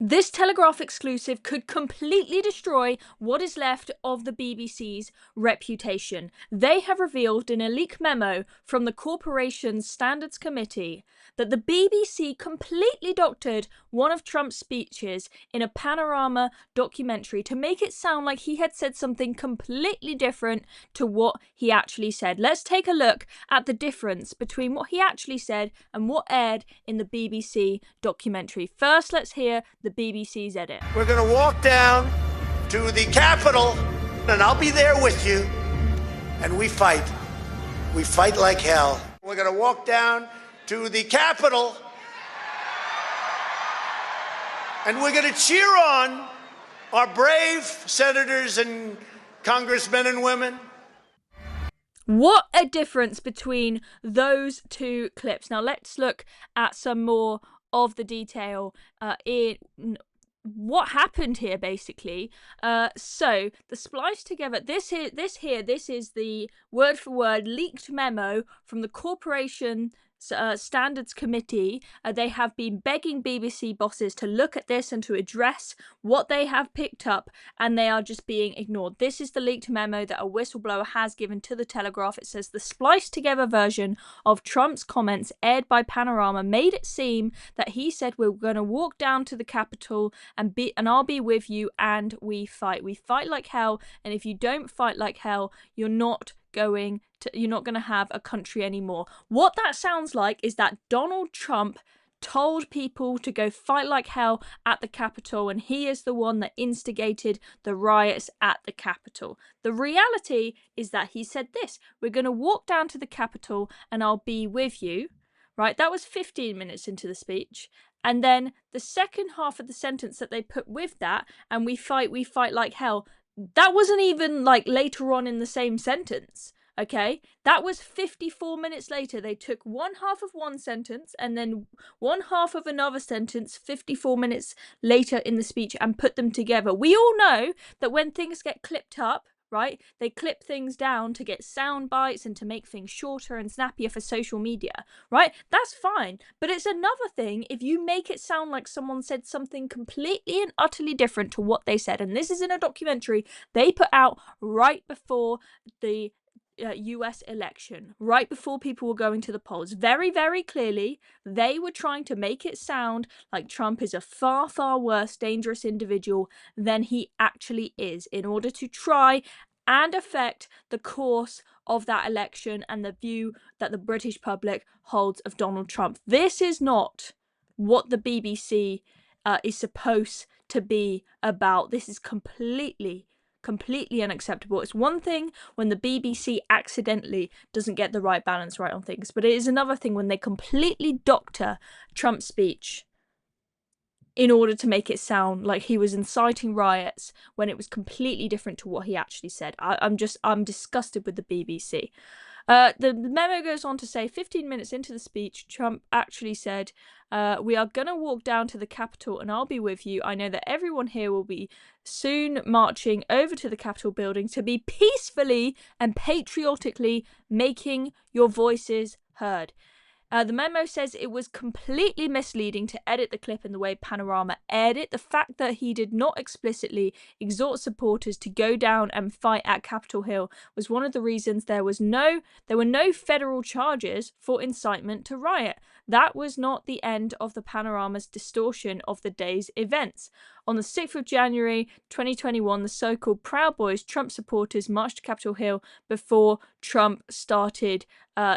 This Telegraph exclusive could completely destroy what is left of the BBC's reputation. They have revealed in a leaked memo from the corporation's Standards Committee that the BBC completely doctored one of Trump's speeches in a Panorama documentary to make it sound like he had said something completely different to what he actually said. Let's take a look at the difference between what he actually said and what aired in the BBC documentary. First, let's hear the BBC's edit. We're going to walk down to the Capitol, and I'll be there with you, and we fight. We fight like hell. We're going to walk down to the Capitol, and we're going to cheer on our brave senators and congressmen and women. What a difference between those two clips. Now let's look at some more of the detail in what happened here, basically. So the spliced together, this is the word for word leaked memo from the corporation Standards Committee. They have been begging BBC bosses to look at this and to address what they have picked up, and they are just being ignored. This is the leaked memo that a whistleblower has given to the Telegraph. It says the spliced together version of Trump's comments aired by Panorama made it seem that he said we're going to walk down to the Capitol and I'll be with you, and we fight like hell, and if you don't fight like hell, you're not going to have a country anymore. What that sounds like is that Donald Trump told people to go fight like hell at the Capitol, and he is the one that instigated the riots at the Capitol. The reality is that he said this: we're going to walk down to the Capitol and I'll be with you. Right? That was 15 minutes into the speech. And then the second half of the sentence that they put with that, and we fight like hell, that wasn't even like later on in the same sentence. Okay, that was 54 minutes later. They took one half of one sentence and then one half of another sentence 54 minutes later in the speech and put them together. We all know that when things get clipped up, right, they clip things down to get sound bites and to make things shorter and snappier for social media, right? That's fine. But it's another thing if you make it sound like someone said something completely and utterly different to what they said. And this is in a documentary they put out right before the US election, right before people were going to the polls. Very, very clearly, they were trying to make it sound like Trump is a far, far worse, dangerous individual than he actually is, in order to try and affect the course of that election and the view that the British public holds of Donald Trump. This is not what the BBC is supposed to be about. This is completely unacceptable. It's one thing when the BBC accidentally doesn't get the right balance right on things, but it is another thing when they completely doctor Trump's speech in order to make it sound like he was inciting riots when it was completely different to what he actually said. I'm disgusted with the BBC. The memo goes on to say 15 minutes into the speech, Trump actually said, we are going to walk down to the Capitol and I'll be with you. I know that everyone here will be soon marching over to the Capitol building to be peacefully and patriotically making your voices heard. The memo says it was completely misleading to edit the clip in the way Panorama aired it. The fact that he did not explicitly exhort supporters to go down and fight at Capitol Hill was one of the reasons there were no federal charges for incitement to riot. That was not the end of the Panorama's distortion of the day's events. On the 6th of January 2021, the so-called Proud Boys, Trump supporters, marched to Capitol Hill before Trump started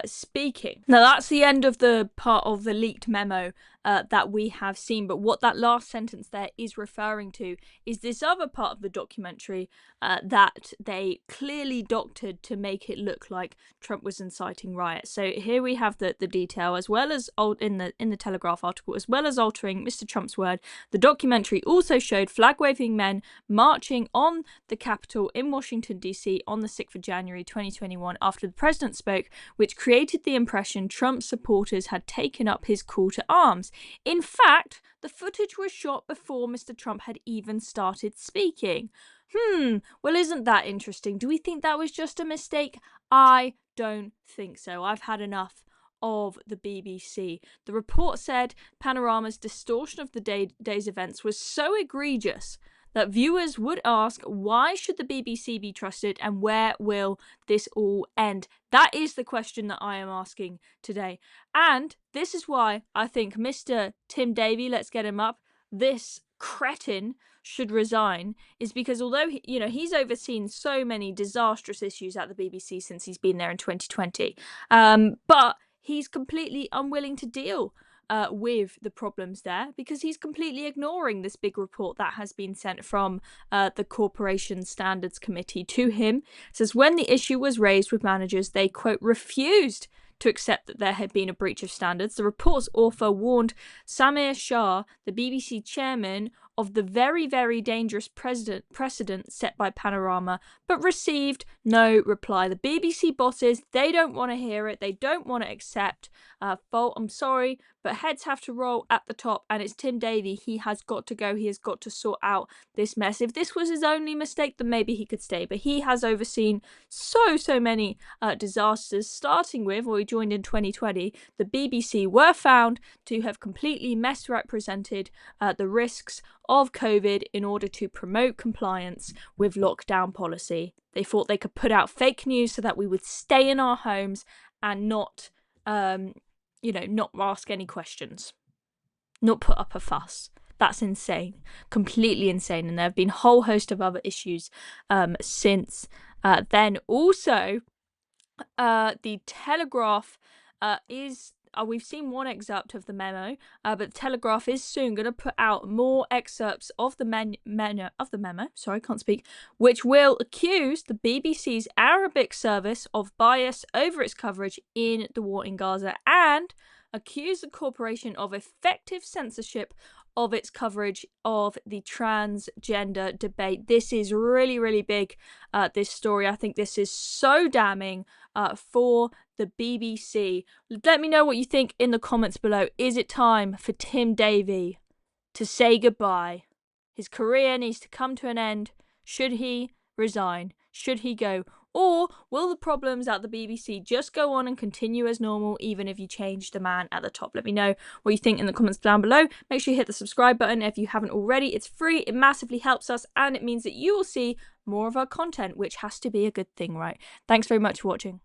speaking. Now, that's the end of the part of the leaked memo that we have seen. But what that last sentence there is referring to is this other part of the documentary that they clearly doctored to make it look like Trump was inciting riots. So here we have the detail, as well as in the Telegraph article, as well as altering Mr. Trump's word. The documentary also showed flag-waving men marching on the Capitol in Washington, D.C. on the 6th of January 2021 after the president spoke, which created the impression Trump supporters had taken up his call to arms. In fact, the footage was shot before Mr. Trump had even started speaking. Well, isn't that interesting? Do we think that was just a mistake? I don't think so. I've had enough of the BBC. The report said Panorama's distortion of the day's events was so egregious that viewers would ask, why should the BBC be trusted and where will this all end? That is the question that I am asking today. And this is why I think Mr. Tim Davie, let's get him up, this cretin should resign, is because although he's overseen so many disastrous issues at the BBC since he's been there in 2020, but he's completely unwilling to deal with the problems there because he's completely ignoring this big report that has been sent from the Corporation Standards Committee to him. It says when the issue was raised with managers, they, quote, refused to accept that there had been a breach of standards. The report's author warned Samir Shah, the BBC chairman, of the very, very dangerous precedent set by Panorama, but received no reply. The BBC bosses, they don't want to hear it. They don't want to accept fault. I'm sorry, but heads have to roll at the top, and it's Tim Davie. He has got to go. He has got to sort out this mess. If this was his only mistake, then maybe he could stay, but he has overseen so many disasters, starting with, he joined in 2020, the BBC were found to have completely misrepresented the risks of COVID in order to promote compliance with lockdown policy. They thought they could put out fake news so that we would stay in our homes and not ask any questions, not put up a fuss. That's insane, completely insane. And there have been a whole host of other issues since then. Also, the Telegraph is... we've seen one excerpt of the memo, but the Telegraph is soon going to put out more excerpts of the memo. Sorry, can't speak. Which will accuse the BBC's Arabic service of bias over its coverage in the war in Gaza and accuse the corporation of effective censorship of its coverage of the transgender debate. This is really, really big, this story. I think this is so damning for the BBC. Let me know what you think in the comments below. Is it time for Tim Davie to say goodbye? His career needs to come to an end. Should he resign? Should he go? Or will the problems at the BBC just go on and continue as normal even if you change the man at the top? Let me know what you think in the comments down below. Make sure you hit the subscribe button if you haven't already. It's free, it massively helps us, and it means that you will see more of our content, which has to be a good thing, right? Thanks very much for watching.